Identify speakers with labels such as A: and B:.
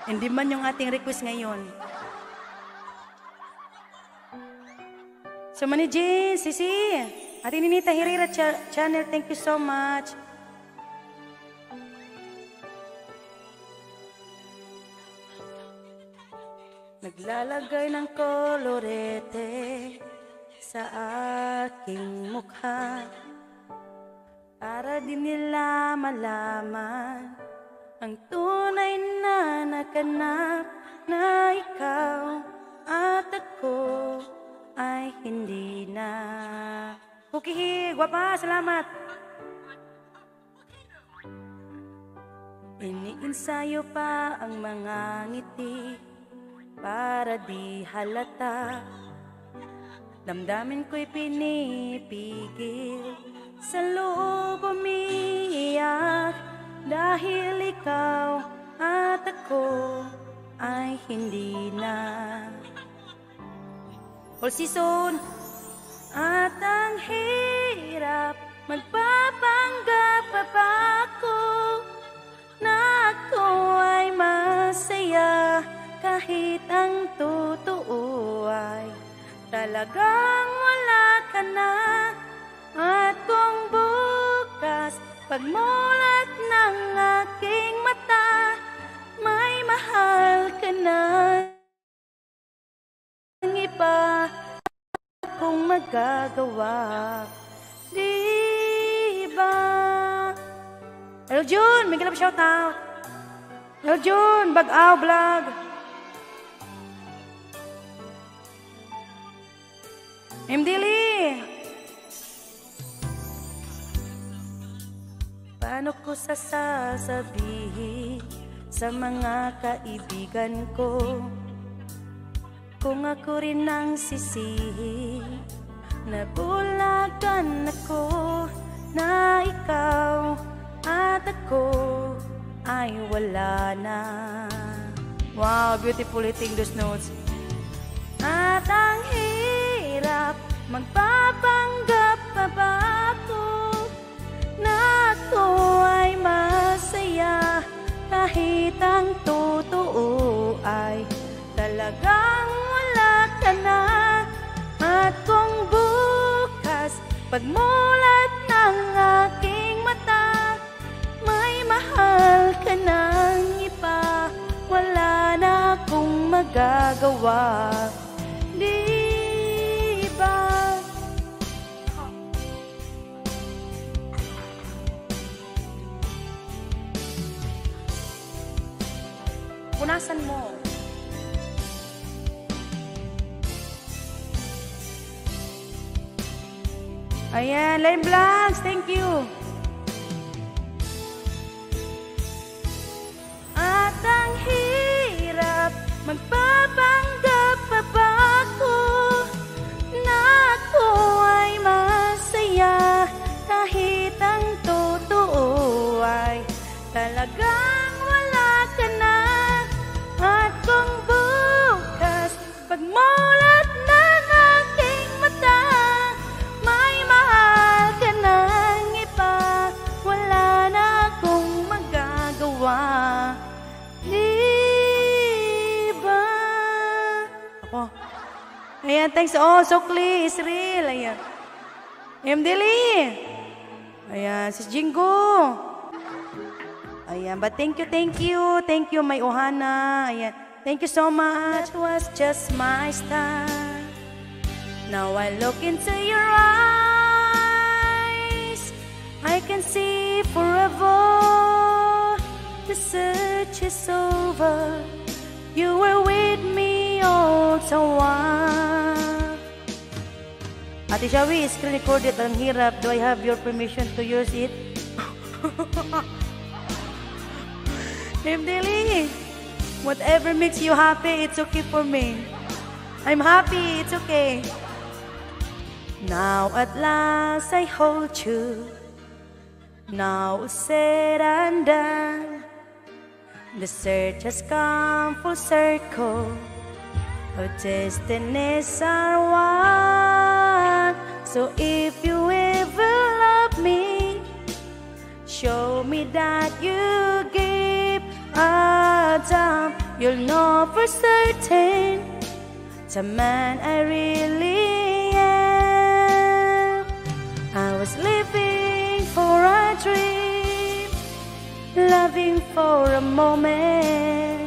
A: Hindi man yung ating request ngayon. So, Manny J, Sisi, Ate Ninita Herrera channel, thank you so much. Naglalagay ng kolorete sa aking mukha para di nila malaman ang tunay na naganap na ikaw at ako ay hindi na. Kukihi, guwapa, salamat. Iniinsayo pa ang mga ngiti para di halata. Damdamin ko'y pinipigil, sa loob umiiyak, dahil ikaw at ako ay hindi na. All season. At ang hirap, magpapanggap pa ba ako na ako ay masaya, kahit ang totoo ay talagang wala ka na. At kung bukas pagmulat ng aking mata, may mahal ka na iba, kung magagawa, diba? Hello Jun, may galap shout out. Hello Jun, Bag-aw vlog. MDLE, paano ko sasabihin sa mga kaibigan ko kung ako rin ang sisihin? Nabulagan ako na ikaw at ako ay wala na. Wow, beautiful hitting those notes. At ang hirap, magpapanggap pa ba ako na ako ay masaya, kahit ang totoo ay talagang wala ka na. At kung bukas pagmulat ng aking mata, may mahal ka ng iba, wala na akong magagawa, diba? Punasan mo. Ayan, Lane Blanks, thank you. At ang hirap, magpapanggap pa ba ako na ako ay masaya, kahit ang totoo ay talagang wala ka na. At kung bukas pagmulat ng aking mata, may mahal ka ng iba, wala na akong magagawa, diba? Ako. Ayan, thanks. Oh, Sokli, Israel. Ayan. MDLE. Ayan, Sis Jingo. Ayan, but thank you. Thank you, my Ohana. Ayan, thank you so much. That was just my style. Now I look into your eyes, I can see forever. The search is over, you were with me all the while. Ate Shawi, screen recorded, ang hirap. Do I have your permission to use it? MDLE, whatever makes you happy, it's okay for me. I'm happy, it's okay. Now at last I hold you, now said and done. The search has come full circle, our destinies are one. So if you ever love me, show me that you give a time, you'll know for certain the man I really am. I was living for a dream, loving for a moment.